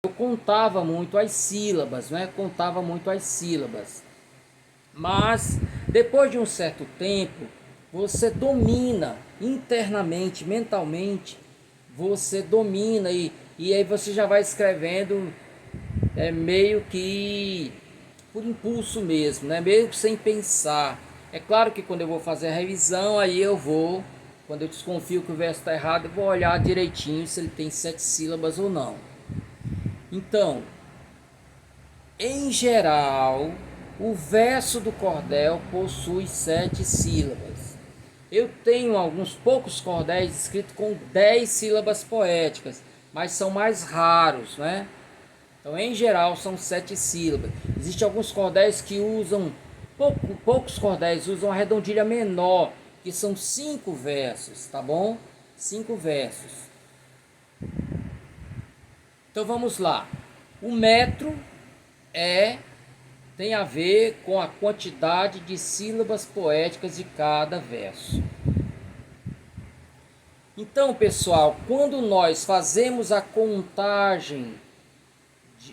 eu contava muito as sílabas, né? Contava muito as sílabas. Mas depois de um certo tempo, você domina internamente, mentalmente, você domina e aí você já vai escrevendo meio que por impulso mesmo, né? Meio que sem pensar. É claro que quando eu vou fazer a revisão, aí eu vou, quando eu desconfio que o verso está errado, eu vou olhar direitinho se ele tem 7 sílabas ou não. Então, em geral, o verso do cordel possui 7 sílabas. Eu tenho alguns poucos cordéis escritos com 10 sílabas poéticas, mas são mais raros, né? Então, em geral, são 7 sílabas. Existem alguns cordéis que usam, poucos cordéis usam a redondilha menor, que são 5 versos, tá bom? 5 versos. Então, vamos lá. O metro tem a ver com a quantidade de sílabas poéticas de cada verso. Então, pessoal, quando nós fazemos a contagem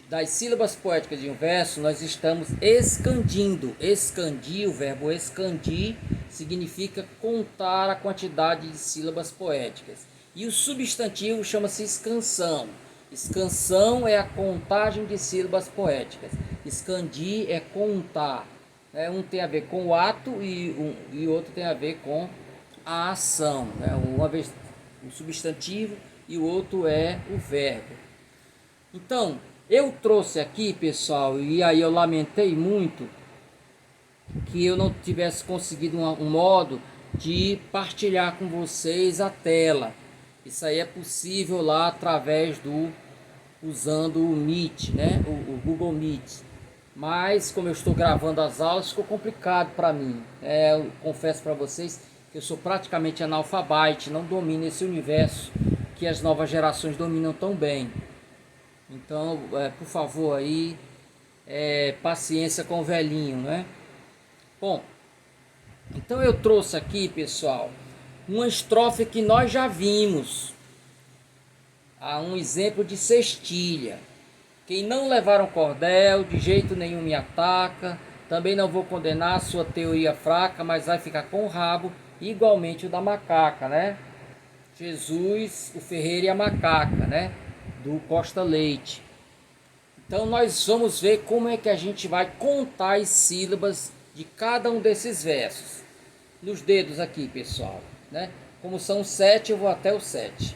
das sílabas poéticas de um verso, nós estamos escandindo. Escandir, o verbo escandir, significa contar a quantidade de sílabas poéticas. E o substantivo chama-se escansão. Escansão é a contagem de sílabas poéticas. Escandir é contar. Um tem a ver com o ato e outro tem a ver com a ação. Uma vez o substantivo e o outro é o verbo. Então, eu trouxe aqui, pessoal, e aí eu lamentei muito que eu não tivesse conseguido um modo de partilhar com vocês a tela. Isso aí é possível lá através usando o Meet, né? O Google Meet. Mas como eu estou gravando as aulas, ficou complicado para mim. Eu confesso para vocês que eu sou praticamente analfabete, não domino esse universo que as novas gerações dominam tão bem. Então, por favor aí, paciência com o velhinho, né? Bom, então eu trouxe aqui, pessoal, uma estrofe que nós já vimos. Um exemplo de cestilha. Quem não levar um cordel, de jeito nenhum me ataca. Também não vou condenar a sua teoria fraca, mas vai ficar com o rabo, igualmente o da macaca, né? Jesus, o ferreiro e a macaca, né? Do Costa Leite. Então nós vamos ver como é que a gente vai contar as sílabas de cada um desses versos. Nos dedos aqui, pessoal, né? Como são 7, eu vou até o 7.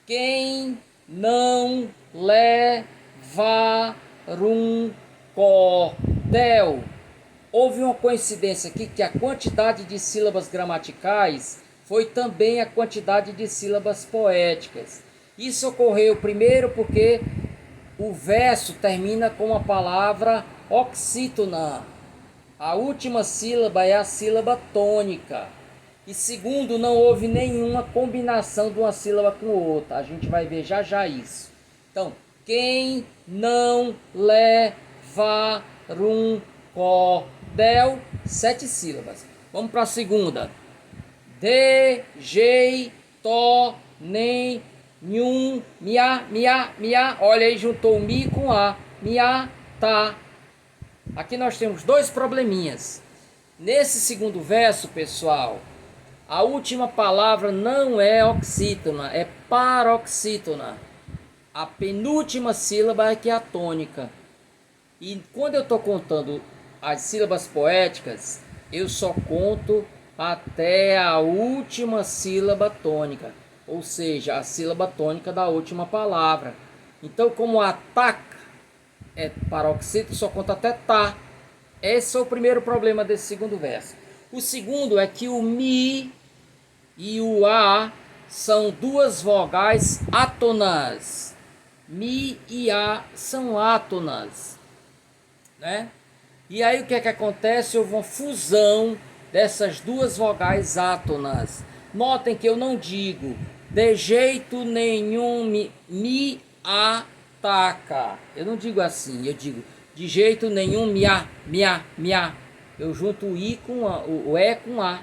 Quem não levar um cordel. Houve uma coincidência aqui que a quantidade de sílabas gramaticais foi também a quantidade de sílabas poéticas. Isso ocorreu primeiro porque o verso termina com a palavra oxítona. A última sílaba é a sílaba tônica. E segundo, não houve nenhuma combinação de uma sílaba com outra. A gente vai ver já já isso. Então, quem não levar um cordel, 7 sílabas. Vamos para a segunda. De jeito nenhum, miá. Olha aí, juntou o mi com a. Miá, tá. Aqui nós temos 2 probleminhas. Nesse segundo verso, pessoal, a última palavra não é oxítona, é paroxítona. A penúltima sílaba é que é a tônica. E quando eu estou contando as sílabas poéticas, eu só conto até a última sílaba tônica, ou seja, a sílaba tônica da última palavra. Então, como ataca é paroxítono, só conta até tá. Esse é o primeiro problema desse segundo verso. O segundo é que o mi e o a são 2 vogais átonas. Mi e a são átonas, né? E aí o que é que acontece? Houve uma fusão dessas 2 vogais átonas. Notem que eu não digo de jeito nenhum me ataca. Eu não digo assim, eu digo de jeito nenhum miá. Eu junto o i com o e com a.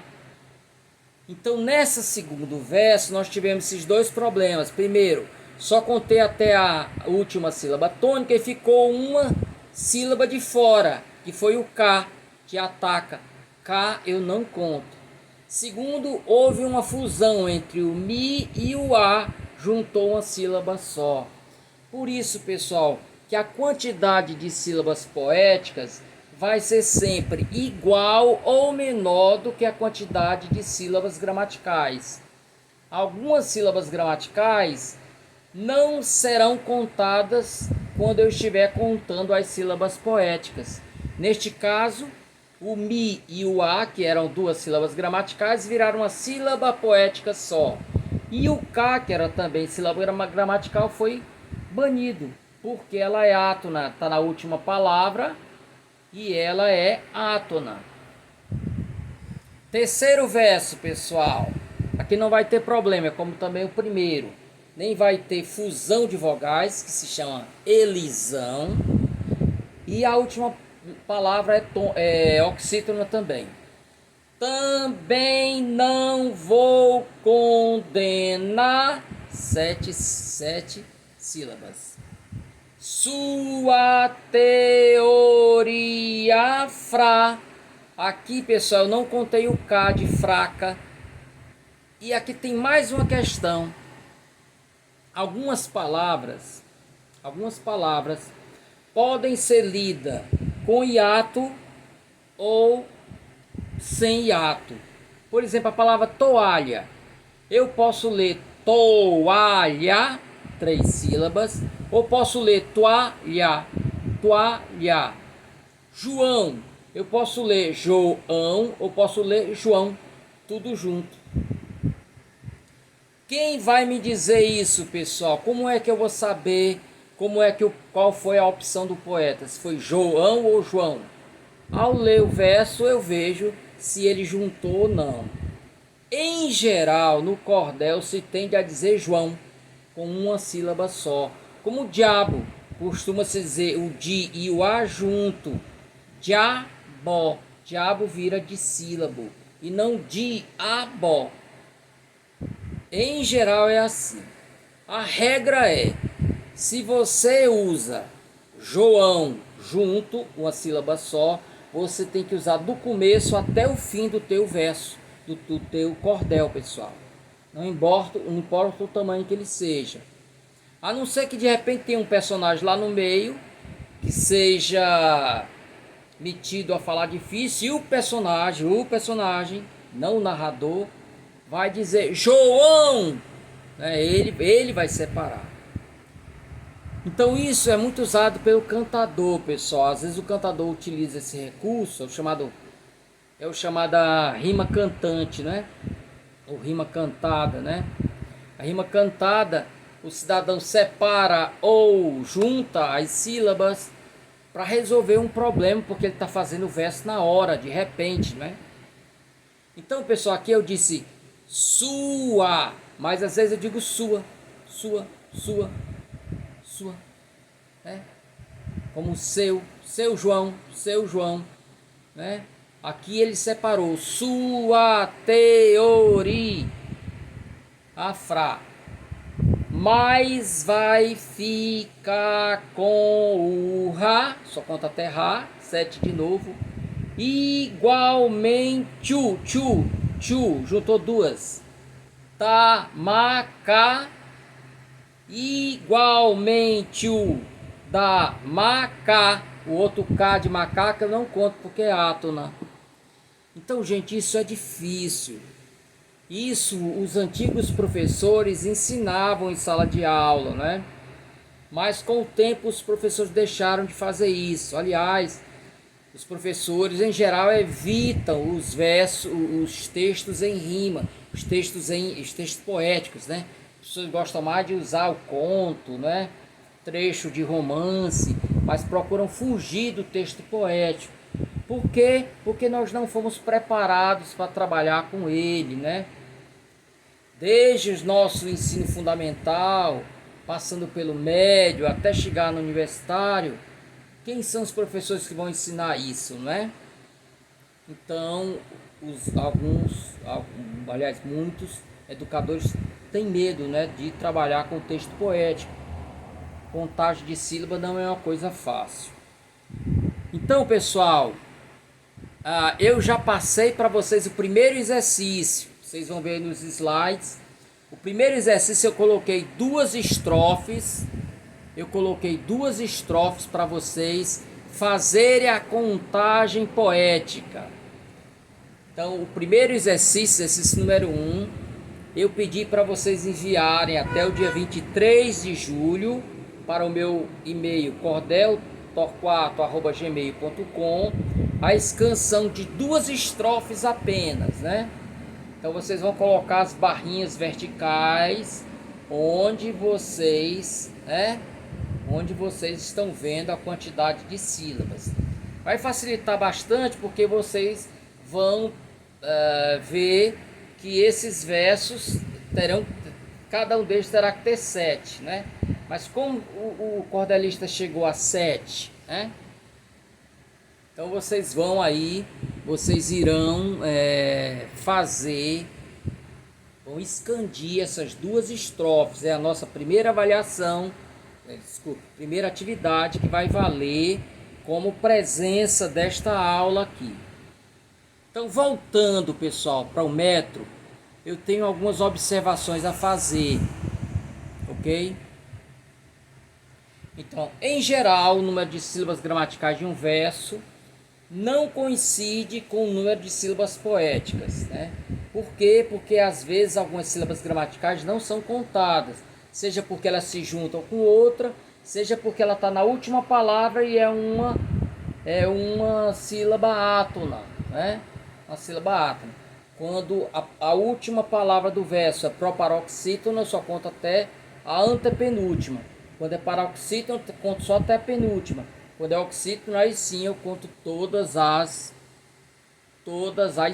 Então nesse segundo verso nós tivemos esses 2 problemas. Primeiro, Só contei até a última sílaba tônica e ficou uma sílaba de fora, que foi o K, que ataca. K eu não conto. Segundo, houve uma fusão entre o Mi e o A, juntou uma sílaba só. Por isso, pessoal, que a quantidade de sílabas poéticas vai ser sempre igual ou menor do que a quantidade de sílabas gramaticais. Algumas sílabas gramaticais não serão contadas quando eu estiver contando as sílabas poéticas. Neste caso, o Mi e o A, que eram duas sílabas gramaticais, viraram uma sílaba poética só. E o K, que era também sílaba gramatical, foi banido, porque ela é átona, está na última palavra e ela é átona. Terceiro verso, pessoal. Aqui não vai ter problema, como também o primeiro. Nem vai ter fusão de vogais, que se chama elisão. E a última palavra é oxítona também. Também não vou condenar. Sete sílabas. Sua teoria Aqui, pessoal, eu não contei o K de fraca. E aqui tem mais uma questão. Algumas palavras podem ser lidas com hiato ou sem hiato. Por exemplo, a palavra toalha. Eu posso ler toalha, 3 sílabas, ou posso ler toalha, toalha. João, eu posso ler João ou posso ler João, tudo junto. Quem vai me dizer isso, pessoal? Como é que eu vou saber qual foi a opção do poeta? Se foi João ou João? Ao ler o verso eu vejo se ele juntou ou não. Em geral, no cordel se tende a dizer João, com uma sílaba só. Como diabo, costuma-se dizer o di e o a junto. Diabo, diabo vira dissílabo e não diabo. Em geral é assim. A regra é, se você usa João junto, uma sílaba só, você tem que usar do começo até o fim do teu verso, do teu cordel, pessoal. Não importa o tamanho que ele seja. A não ser que de repente tenha um personagem lá no meio que seja metido a falar difícil e o personagem, não o narrador, vai dizer João, né? Ele vai separar. Então isso é muito usado pelo cantador, pessoal. Às vezes o cantador utiliza esse recurso, é o chamada rima cantante, né? Ou rima cantada, né? A rima cantada, o cidadão separa ou junta as sílabas para resolver um problema, porque ele está fazendo o verso na hora, de repente, né? Então, pessoal, aqui eu disse sua, mas às vezes eu digo sua, né? Como seu João, né? Aqui ele separou sua teoria, mas vai ficar com o Rá, só conta até Rá, 7 de novo, igualmente, juntou duas, Tamacá, igualmente o da Macá, o outro K de macaca eu não conto porque é átona. Então, gente, isso é difícil. Isso os antigos professores ensinavam em sala de aula, né? Mas com o tempo os professores deixaram de fazer isso. Aliás, os professores em geral evitam os versos, os textos em rima, os textos poéticos, né? As pessoas gostam mais de usar o conto, né? Trecho de romance, mas procuram fugir do texto poético. Por quê? Porque nós não fomos preparados para trabalhar com ele, né? Desde o nosso ensino fundamental, passando pelo médio, até chegar no universitário, quem são os professores que vão ensinar isso, né? Então, muitos educadores tem medo, né, de trabalhar com texto poético. Contagem de sílaba não é uma coisa fácil. Então, pessoal, eu já passei para vocês o primeiro exercício. Vocês vão ver nos slides. O primeiro exercício eu coloquei duas estrofes. Eu coloquei duas estrofes para vocês fazerem a contagem poética. Então, o primeiro exercício, exercício número 1, eu pedi para vocês enviarem até o dia 23 de julho para o meu e-mail cordeltorquato@gmail.com a escansão de duas estrofes apenas, né? Então vocês vão colocar as barrinhas verticais onde vocês estão vendo a quantidade de sílabas. Vai facilitar bastante porque vocês vão ver que esses versos terão, cada um deles terá que ter 7, né? Mas como o cordelista chegou a 7, né? Então vocês irão vão escandir essas duas estrofes. É a nossa primeira avaliação, primeira atividade que vai valer como presença desta aula aqui. Então, voltando, pessoal, para o metro, eu tenho algumas observações a fazer, ok? Então, em geral, o número de sílabas gramaticais de um verso não coincide com o número de sílabas poéticas, né? Por quê? Porque às vezes algumas sílabas gramaticais não são contadas, seja porque elas se juntam com outra, seja porque ela está na última palavra e é uma sílaba átona, né? Uma sílaba átona. Quando a última palavra do verso é proparoxítona, eu só conto até a antepenúltima. Quando é paroxítona, eu conto só até a penúltima. Quando é oxítona, aí sim eu conto todas as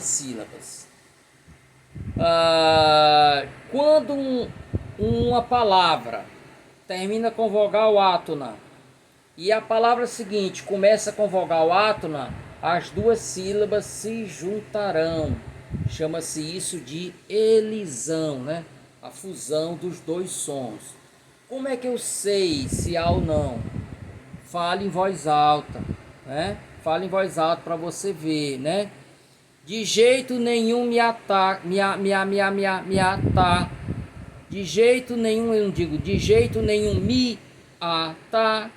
sílabas. Quando uma palavra termina com vogal átona e a palavra seguinte começa com vogal átona, as duas sílabas se juntarão. Chama-se isso de elisão, né? A fusão dos dois sons. Como é que eu sei se há ou não? Fale em voz alta, né? Fale em voz alta para você ver, né? De jeito nenhum me ataca, me ata. De jeito nenhum eu não digo, de jeito nenhum me ata.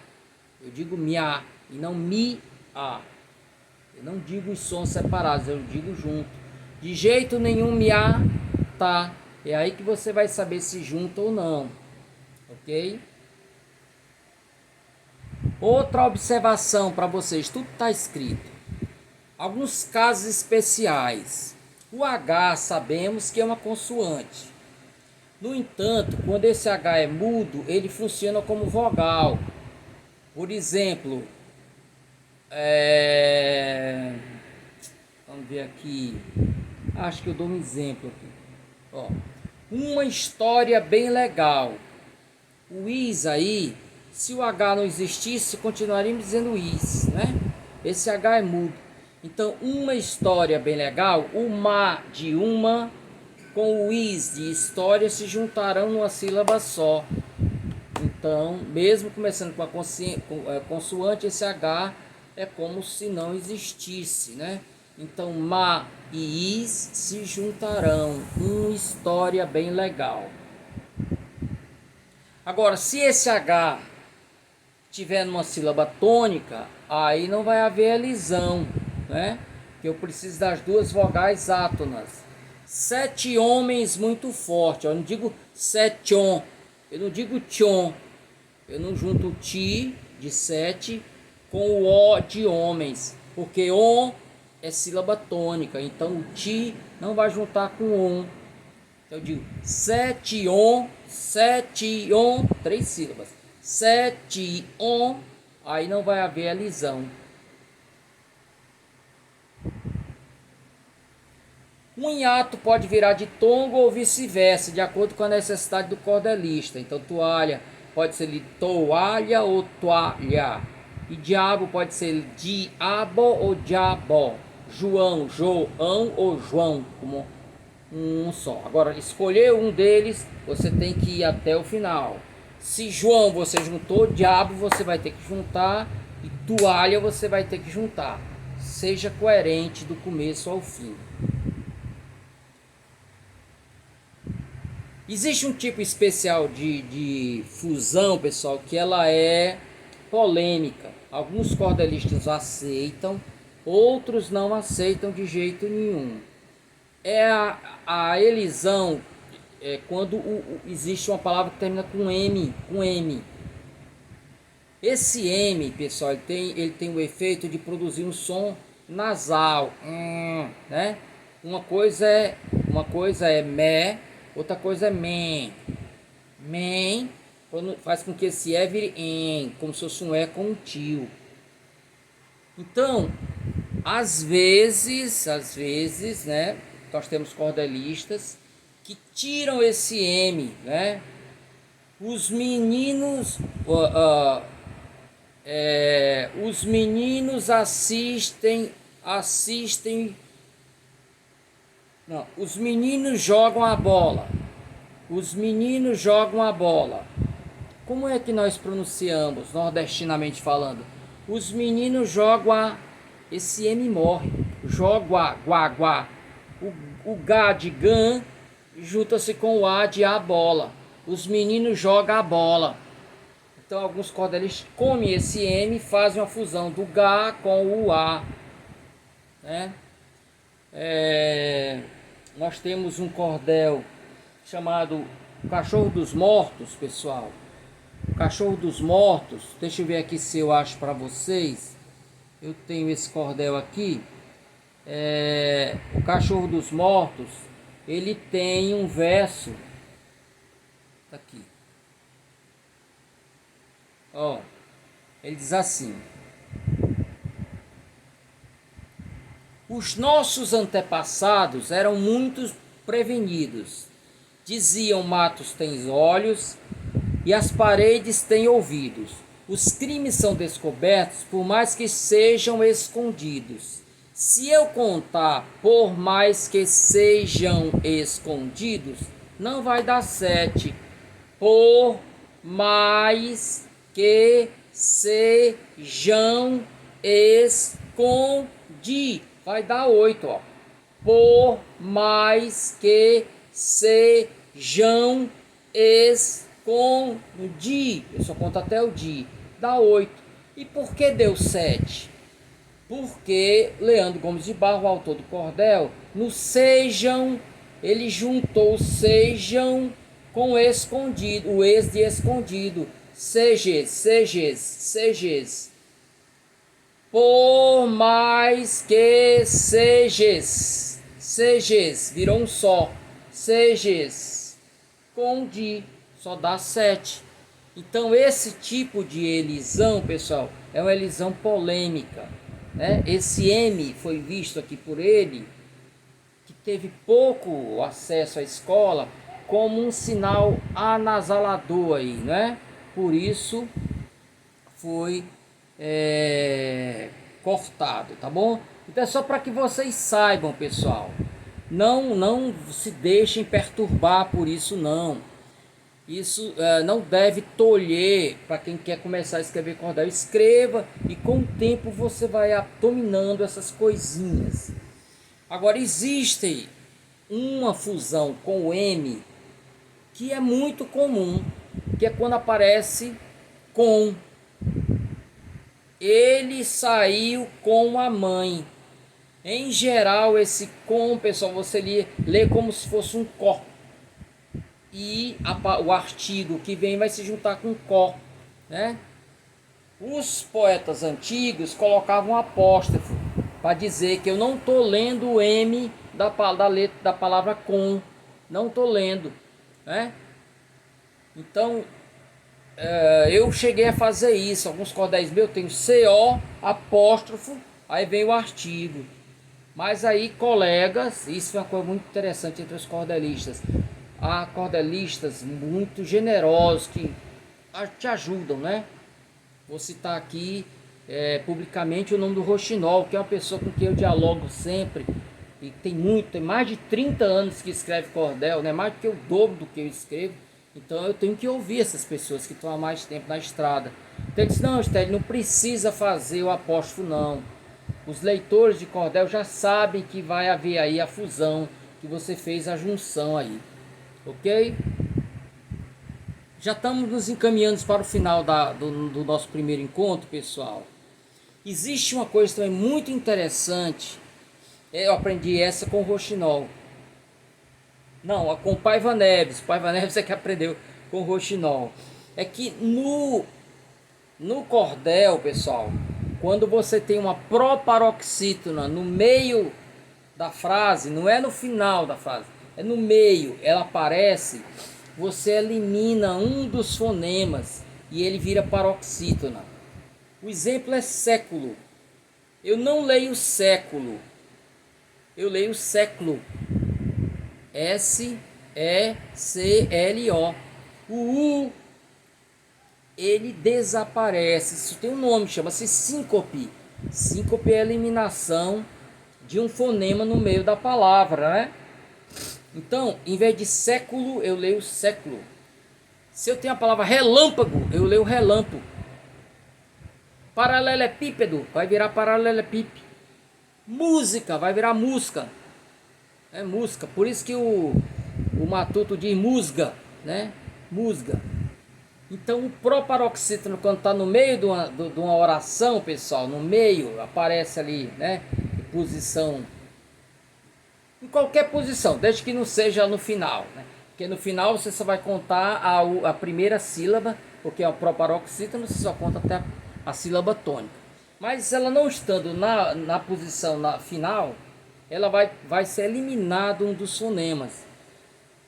Eu digo me a e não me a. Eu não digo os sons separados, eu digo junto. De jeito nenhum me ata. É aí que você vai saber se junta ou não, ok? Outra observação para vocês, tudo está escrito. Alguns casos especiais. O H sabemos que é uma consoante. No entanto, quando esse H é mudo, ele funciona como vogal. Por exemplo, vamos ver aqui. Acho que eu dou um exemplo aqui. Ó, uma história bem legal. O is aí, se o H não existisse, continuaríamos dizendo is, né? Esse H é mudo. Então, uma história bem legal, o ma de uma com o is de história se juntarão numa sílaba só. Então, mesmo começando com a consoante, esse H é como se não existisse, né? Então, ma e is se juntarão. Uma história bem legal. Agora, se esse H tiver numa sílaba tônica, aí não vai haver elisão, né? Que eu preciso das duas vogais átonas. 7 homens muito forte. Eu não digo setion, eu não digo tchon. Eu não junto o ti de 7 com o o de homens, porque on é sílaba tônica, então o ti não vai juntar com on. Então eu digo 7 on, 3 sílabas. 7 on, aí não vai haver elisão. Um hiato pode virar de tongo ou vice-versa, de acordo com a necessidade do cordelista. Então, toalha pode ser de toalha ou toalha. E diabo pode ser diabo ou diabo. João, João ou João, como um só. Agora, escolher um deles, você tem que ir até o final. Se João você juntou, diabo você vai ter que juntar e toalha você vai ter que juntar. Seja coerente do começo ao fim. Existe um tipo especial de fusão, pessoal, que ela é polêmica. Alguns cordelistas aceitam, outros não aceitam de jeito nenhum. É a elisão, quando existe uma palavra que termina com M, com M. Esse M, pessoal, ele tem o efeito de produzir um som nasal, né? Uma coisa é mé, outra coisa é men. Men faz com que esse E vire em, como se fosse um E com um tio. Então, às vezes, né? Nós temos cordelistas que tiram esse M, né? Os meninos assistem, não, os meninos jogam a bola. Os meninos jogam a bola. Como é que nós pronunciamos, nordestinamente falando? Os meninos jogam a... Esse M morre. Jogo a, guá, guá. O Gá de gan junta-se com o A de a bola. Os meninos jogam a bola. Então alguns cordelistas comem esse M e fazem uma fusão do Gá com o A. Né? Nós temos um cordel chamado Cachorro dos Mortos, pessoal. O Cachorro dos Mortos, deixa eu ver aqui se eu acho para vocês. Eu tenho esse cordel aqui. O Cachorro dos Mortos, ele tem um verso. Tá aqui. Ó, ele diz assim: os nossos antepassados eram muito prevenidos. Diziam: matos têm olhos e as paredes têm ouvidos. Os crimes são descobertos por mais que sejam escondidos. Se eu contar por mais que sejam escondidos, não vai dar 7. Por mais que sejam escondidos, vai dar 8, ó. Por mais que sejam escondidos, eu só conto até o di, dá 8. E por que deu 7? Porque Leandro Gomes de Barro, autor do cordel, no sejam, ele juntou sejam com escondido, o ex de escondido. Seges. Por mais que seges, virou um só. Seges com di, só dá 7. Então esse tipo de elisão, pessoal, é uma elisão polêmica, né? Esse M foi visto aqui por ele, que teve pouco acesso à escola, como um sinal anasalador aí, né? Por isso foi cortado, tá bom? Então é só para que vocês saibam, pessoal. Não se deixem perturbar por isso, não. Isso não deve tolher para quem quer começar a escrever cordel. Escreva e com o tempo você vai dominando essas coisinhas. Agora existe uma fusão com o M que é muito comum, que é quando aparece com. Ele saiu com a mãe. Em geral, esse com, pessoal, você lê como se fosse um có. E o artigo que vem vai se juntar com có, né? Os poetas antigos colocavam apóstrofo para dizer que eu não estou lendo o M da letra da palavra com. Não estou lendo, né? Então, eu cheguei a fazer isso. Alguns cordéis meus tem CO, apóstrofo, aí vem o artigo. Mas aí, colegas, isso é uma coisa muito interessante entre os cordelistas. Há cordelistas muito generosos que te ajudam, né? Vou citar aqui publicamente o nome do Rochinol, que é uma pessoa com quem eu dialogo sempre. e tem mais de 30 anos que escreve cordel, né? Mais do que o dobro do que eu escrevo. Então eu tenho que ouvir essas pessoas que estão há mais tempo na estrada. Então ele disse, não, Estélio, não precisa fazer o apóstrofo não. Os leitores de cordel já sabem que vai haver aí a fusão, que você fez a junção aí. Ok? Já estamos nos encaminhando para o final do nosso primeiro encontro, pessoal. Existe uma coisa também muito interessante. Eu aprendi essa com o Rochinol. Não, com o Paiva Neves. O Paiva Neves é que aprendeu com o Rochinol. É que no cordel, pessoal, quando você tem uma proparoxítona no meio da frase, não é no final da frase, é no meio, ela aparece, você elimina um dos fonemas e ele vira paroxítona. O exemplo é século. Eu não leio século, eu leio século. S-E-C-L-O. O U, ele desaparece. Isso tem um nome, chama-se síncope. Síncope é a eliminação de um fonema no meio da palavra, né? Então, em vez de século, eu leio século. Se eu tenho a palavra relâmpago, eu leio relâmpago. Paralelepípedo vai virar paralelepípedo. Música vai virar música. É música. Por isso que o Matuto diz musga, né? Musga. Então o proparoxítona, quando está no meio de uma oração, pessoal, no meio, aparece ali, né? Em posição, em qualquer posição, desde que não seja no final, né? Porque no final você só vai contar a primeira sílaba, porque é o proparoxítona, você só conta até a sílaba tônica. Mas ela não estando na posição final, ela vai ser eliminado um dos fonemas.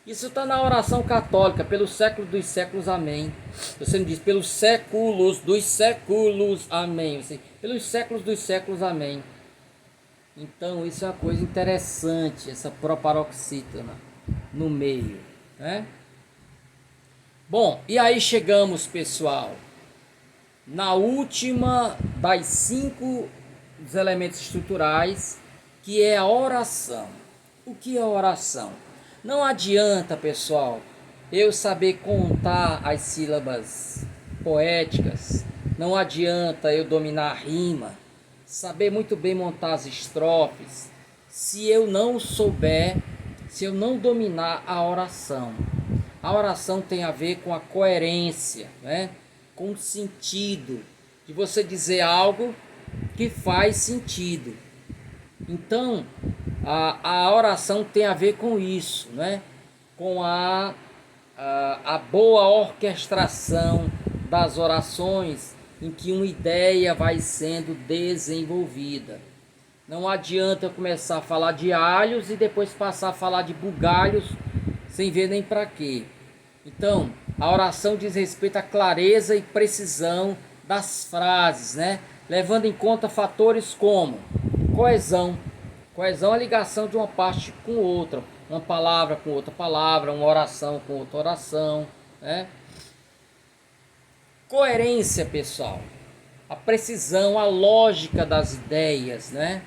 Isso está na oração católica, pelos séculos dos séculos, amém. Você não diz pelos séculos dos séculos, amém. Você, pelos séculos dos séculos, amém. Então isso é uma coisa interessante, essa proparoxítona no meio, né? Bom, e aí chegamos, pessoal, na última das 5 dos elementos estruturais, que é a oração. O que é oração? Não adianta, pessoal, eu saber contar as sílabas poéticas, não adianta eu dominar a rima, saber muito bem montar as estrofes, se eu não souber, se eu não dominar a oração. A oração tem a ver com a coerência, né? Com o sentido, de você dizer algo que faz sentido. Então, a oração tem a ver com isso, né? Com a boa orquestração das orações em que uma ideia vai sendo desenvolvida. Não adianta eu começar a falar de alhos e depois passar a falar de bugalhos sem ver nem para quê. Então, a oração diz respeito à clareza e precisão das frases, né? Levando em conta fatores como coesão. Coesão é a ligação de uma parte com outra, uma palavra com outra palavra, uma oração com outra oração, né? Coerência, pessoal, a precisão, a lógica das ideias, né?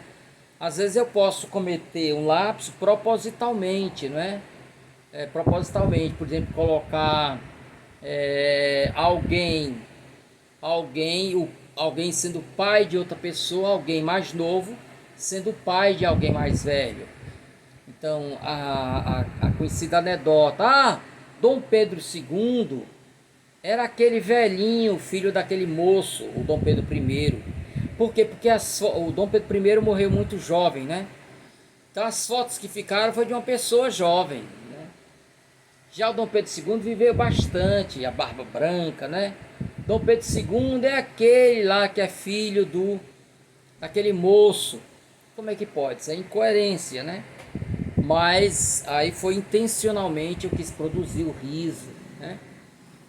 Às vezes eu posso cometer um lapso propositalmente, não é? Propositalmente, por exemplo, colocar alguém sendo pai de outra pessoa, alguém mais novo sendo pai de alguém mais velho. Então, a conhecida anedota, Dom Pedro II era aquele velhinho, filho daquele moço, o Dom Pedro I. Por quê? Porque o Dom Pedro I morreu muito jovem, né? Então as fotos que ficaram foi de uma pessoa jovem, né? Já o Dom Pedro II viveu bastante, a barba branca, né? Dom Pedro II é aquele lá que é filho daquele moço. Como é que pode? Isso é incoerência, né? Mas aí foi intencionalmente eu quis produzir o riso, né?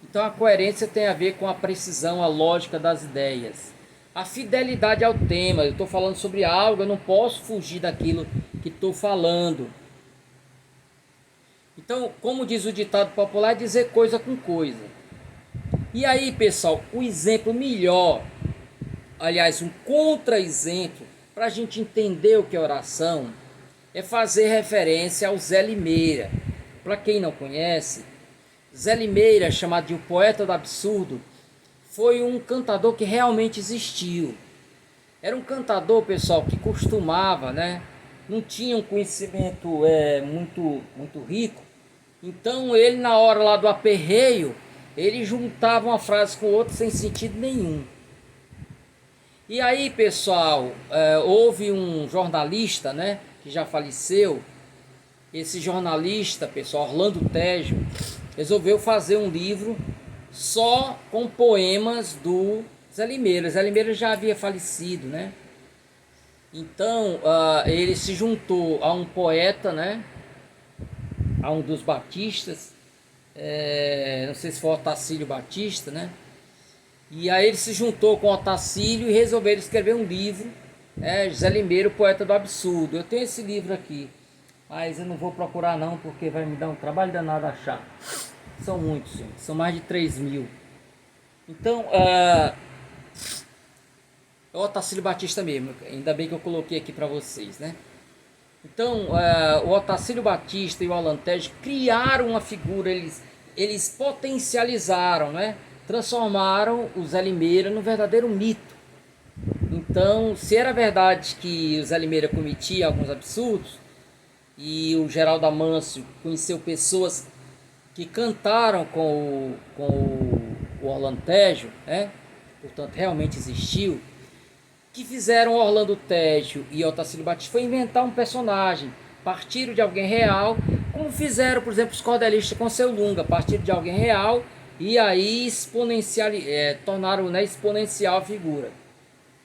Então a coerência tem a ver com a precisão, a lógica das ideias. A fidelidade ao tema. Eu estou falando sobre algo, eu não posso fugir daquilo que estou falando. Então, como diz o ditado popular, é dizer coisa com coisa. E aí, pessoal, o exemplo melhor, aliás, um contra-exemplo, para a gente entender o que é oração, é fazer referência ao Zé Limeira. Para quem não conhece, Zé Limeira, chamado de o poeta do absurdo, foi um cantador que realmente existiu. Era um cantador, pessoal, que costumava, né? Não tinha um conhecimento muito rico. Então ele, na hora lá do aperreio, ele juntava uma frase com outra sem sentido nenhum. E aí, pessoal, houve um jornalista, né, que já faleceu. Esse jornalista, pessoal, Orlando Tejo, resolveu fazer um livro só com poemas do Zé Limeira. Zé Limeira já havia falecido, né? Então, ele se juntou a um poeta, né, a um dos batistas, não sei se foi Otacílio Batista, né? E aí ele se juntou com Otacílio e resolveram escrever um livro, Zé Limeira, o poeta do absurdo. Eu tenho esse livro aqui, mas eu não vou procurar não, porque vai me dar um trabalho danado achar. São muitos, gente. São mais de 3.000. Então, é o Otacílio Batista mesmo, ainda bem que eu coloquei aqui para vocês, né? Então, o Otacílio Batista e o Orlando Tejo criaram uma figura, eles potencializaram, né? Transformaram o Zé Limeira num verdadeiro mito. Então, se era verdade que o Zé Limeira cometia alguns absurdos, e o Geraldo Amâncio conheceu pessoas que cantaram com o Orlando Tejo, né? Portanto, realmente existiu. Que fizeram Orlando Tejo e Otacílio Batista foi inventar um personagem, partiram de alguém real, como fizeram, por exemplo, os cordelistas com Seu Lunga, partiram de alguém real e aí tornaram, né, exponencial a figura.